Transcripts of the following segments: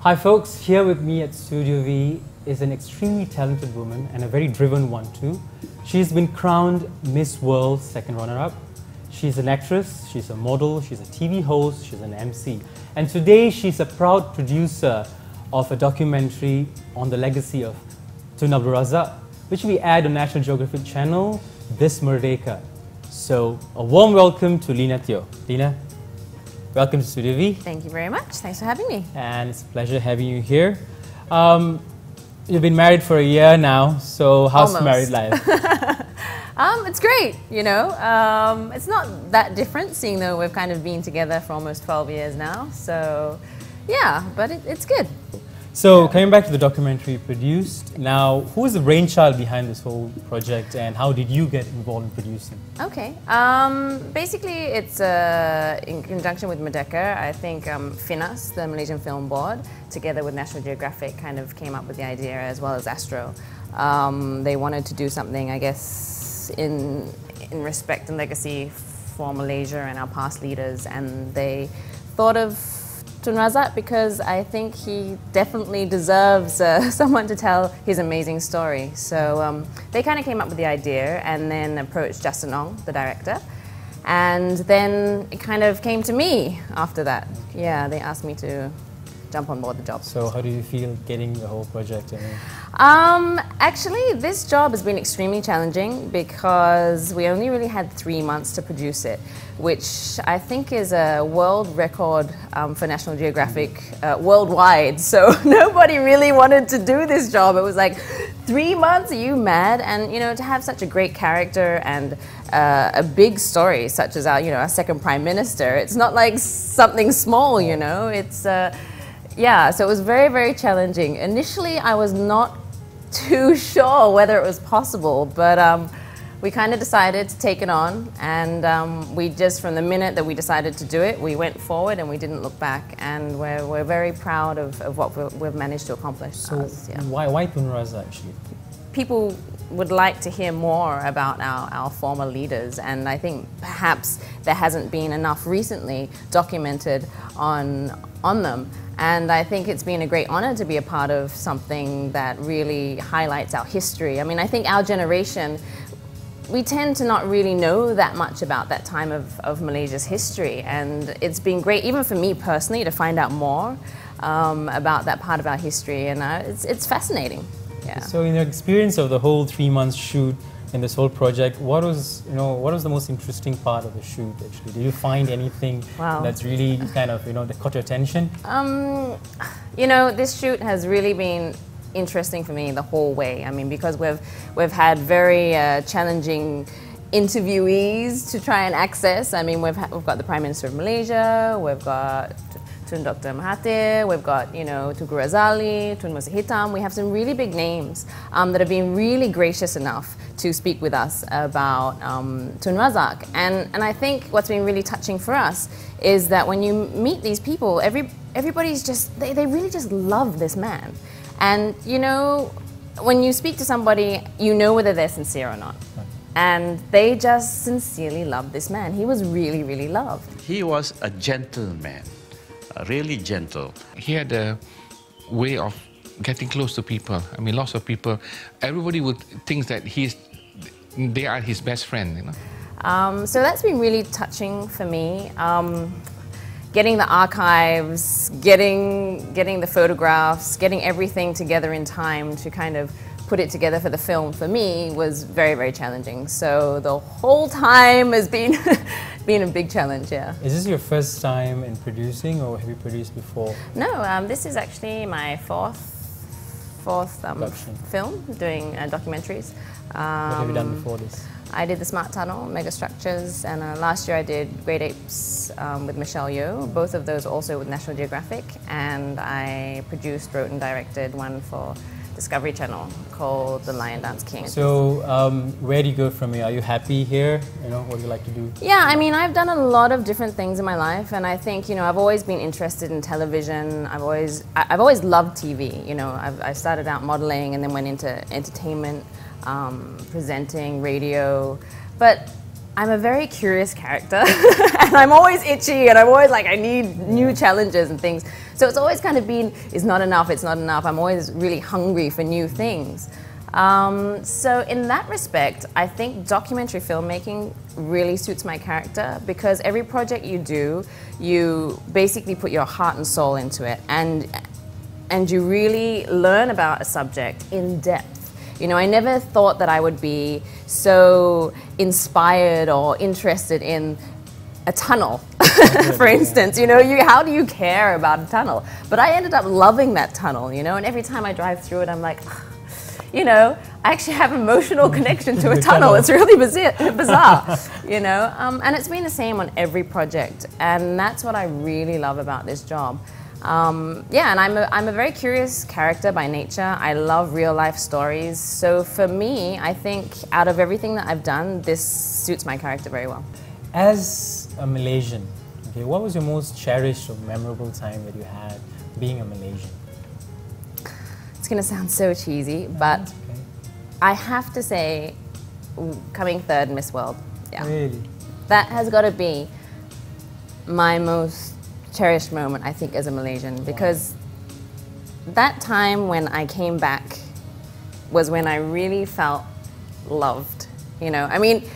Hi folks, here with me at Studio V is an extremely talented woman and a very driven one too. She's been crowned Miss World second runner-up. She's an actress, she's a model, she's a TV host, she's an MC. And today she's a proud producer of a documentary on the legacy of Tun Razak, which we aired on National Geographic Channel this Merdeka. So a warm welcome to Lina Teoh. Lina, welcome to Studio V. Thank you very much. Thanks for having me. And it's a pleasure having you here. You've been married for a year now, so how's Almost. married life? It's great, you know. It's not that different, seeing though we've kind of been together for almost 12 years now. So, yeah, but it's good. So, coming back to the documentary you produced, now, who is the brainchild behind this whole project and how did you get involved in producing? Okay, basically it's in conjunction with Merdeka. I think FINAS, the Malaysian Film Board, together with National Geographic kind of came up with the idea, as well as Astro. They wanted to do something, I guess, in respect and legacy for Malaysia and our past leaders, and they thought of Tun Razak because I think he definitely deserves someone to tell his amazing story. So they kind of came up with the idea and then approached Justin Ong, the director, and then it kind of came to me after that. Yeah, they asked me to jump on board the job. So how do you feel getting the whole project? Actually, this job has been extremely challenging because we only really had 3 months to produce it, which I think is a world record for National Geographic worldwide. So nobody really wanted to do this job. It was like, 3 months? Are you mad? And you know, to have such a great character and a big story such as our second Prime Minister, it's not like something small, you know. It's yeah, so it was very, very challenging. Initially, I was not too sure whether it was possible, but we kind of decided to take it on, and we just, from the minute that we decided to do it, we went forward and we didn't look back, and we're very proud of what we've managed to accomplish. So why Tun Razak actually? People would like to hear more about our former leaders, and I think perhaps there hasn't been enough recently documented on them. And I think it's been a great honor to be a part of something that really highlights our history. I mean, I think our generation, we tend to not really know that much about that time of Malaysia's history. And it's been great, even for me personally, to find out more about that part of our history. And it's fascinating. Yeah. So in your experience of the whole 3 months shoot in this whole project, what was the most interesting part of the shoot actually? Did you find anything that's really kind of, that caught your attention? This shoot has really been interesting for me the whole way. I mean, because we've had very challenging interviewees to try and access. I mean, we've got the Prime Minister of Malaysia, we've got Tun Dr. Mahathir, we've got, Tun Razak, Tun Masih Hitam. We have some really big names that have been really gracious enough to speak with us about Tun Razak. And I think what's been really touching for us is that when you meet these people, everybody's just, they really just love this man. And, when you speak to somebody, you know whether they're sincere or not. And they just sincerely love this man. He was really, really loved. He was a gentleman. Really gentle. He had a way of getting close to people. I mean, lots of people, everybody would think that they are his best friend, So that's been really touching for me. Getting the archives, getting the photographs, getting everything together in time to kind of put it together for the film, for me, was very, very challenging. So the whole time has been been a big challenge, yeah. Is this your first time in producing, or have you produced before? No, this is actually my fourth film doing documentaries. What have you done before this? I did the Smart Tunnel, Mega Structures, and last year I did Great Apes with Michelle Yeoh. Both of those also with National Geographic, and I produced, wrote and directed one for Discovery Channel called The Lion Dance King. So where do you go from here? Are you happy here? What do you like to do? Yeah, I mean, I've done a lot of different things in my life, and I think, I've always been interested in television. I've always loved TV. I started out modeling and then went into entertainment, presenting, radio, but I'm a very curious character and I'm always itchy and I'm always like, I need new challenges and things. So it's always kind of been, it's not enough, it's not enough. I'm always really hungry for new things. So in that respect, I think documentary filmmaking really suits my character because every project you do, you basically put your heart and soul into it and you really learn about a subject in depth. You know, I never thought that I would be so inspired or interested in a tunnel, for instance. You know, how do you care about a tunnel? But I ended up loving that tunnel, you know, and every time I drive through it, I'm like, you know, I actually have an emotional connection to a tunnel. It's really bizarre, you know. And it's been the same on every project, and that's what I really love about this job. Yeah, and I'm a very curious character by nature. I love real life stories. So for me, I think out of everything that I've done, this suits my character very well. As a Malaysian, okay, what was your most cherished or memorable time that you had being a Malaysian? It's going to sound so cheesy, but okay. I have to say, coming third Miss World. Yeah. Really? That has got to be my most cherished moment, I think, as a Malaysian, because that time when I came back was when I really felt loved. You know, I mean,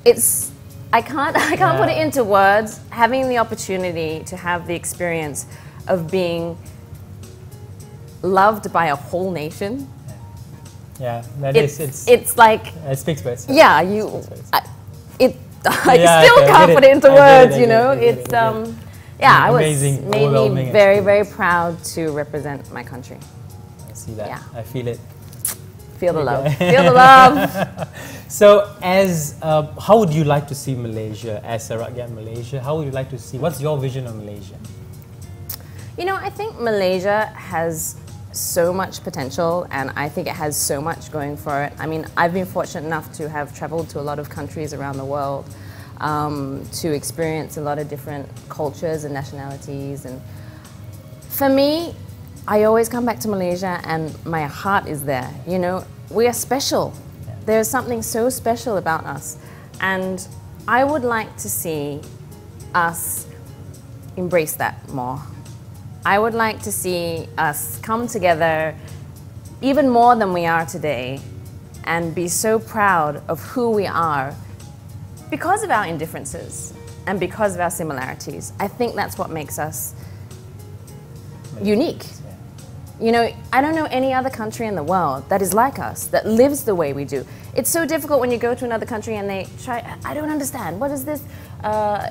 I can't put it into words. Having the opportunity to have the experience of being loved by a whole nation. Yeah, it's like it speaks for itself. Yeah, I still can't put it into words, you know. It's yeah, amazing, made me very, very proud to represent my country. I see that. Yeah. I feel it. Feel the love. Feel the love. So, how would you like to see Malaysia as a rakyat Malaysia? How would you like to see? What's your vision of Malaysia? You know, I think Malaysia has so much potential, and I think it has so much going for it. I mean, I've been fortunate enough to have traveled to a lot of countries around the world, to experience a lot of different cultures and nationalities. And for me, I always come back to Malaysia and my heart is there. You know, we are special. There's something so special about us. And I would like to see us embrace that more. I would like to see us come together even more than we are today and be so proud of who we are because of our indifferences and because of our similarities. I think that's what makes us unique. You know, I don't know any other country in the world that is like us, that lives the way we do. It's so difficult when you go to another country and they try, I don't understand, what is this?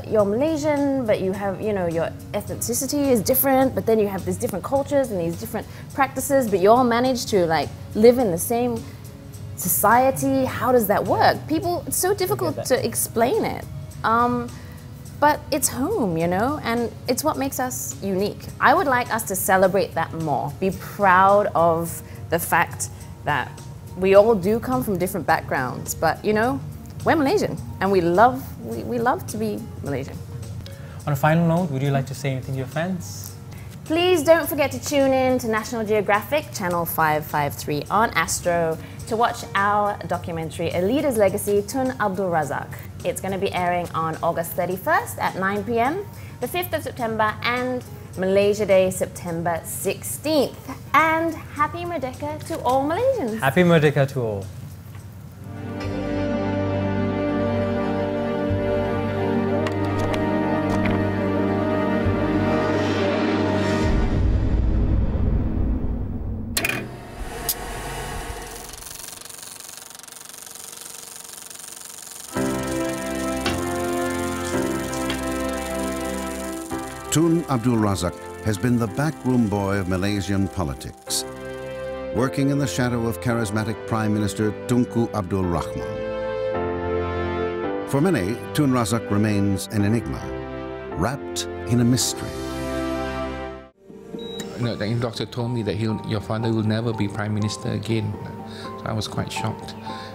You're Malaysian, but you have, you know, your ethnicity is different, but then you have these different cultures and these different practices, but you all manage to like live in the same society. How does that work? People, it's so difficult to explain it. But it's home, you know, and it's what makes us unique. I would like us to celebrate that more, be proud of the fact that we all do come from different backgrounds, but you know, we're Malaysian and we love to be Malaysian. On a final note, would you like to say anything to your fans? Please don't forget to tune in to National Geographic Channel 553 on Astro to watch our documentary, A Leader's Legacy, Tun Razak. It's going to be airing on August 31st at 9 p.m, the 5th of September, and Malaysia Day, September 16th. And happy Merdeka to all Malaysians. Happy Merdeka to all. Tun Razak has been the backroom boy of Malaysian politics, working in the shadow of charismatic Prime Minister Tunku Abdul Rahman. For many, Tun Razak remains an enigma, wrapped in a mystery. You know, the doctor told me that your father will never be Prime Minister again. So I was quite shocked.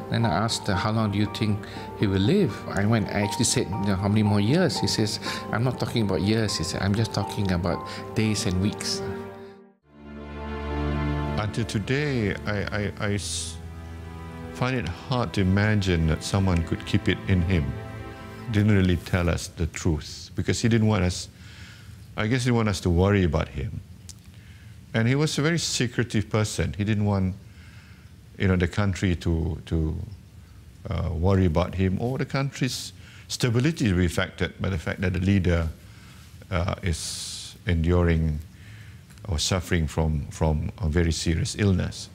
Then I asked her, how long do you think he will live? I actually said, you know, how many more years? He says, I'm not talking about years. He said, I'm just talking about days and weeks. find it hard to imagine that someone could keep it in him. Didn't really tell us the truth because he didn't want us, I guess he didn't want us to worry about him. And he was a very secretive person. He didn't want, the country to worry about him or the country's stability to be affected by the fact that the leader is enduring or suffering from a very serious illness.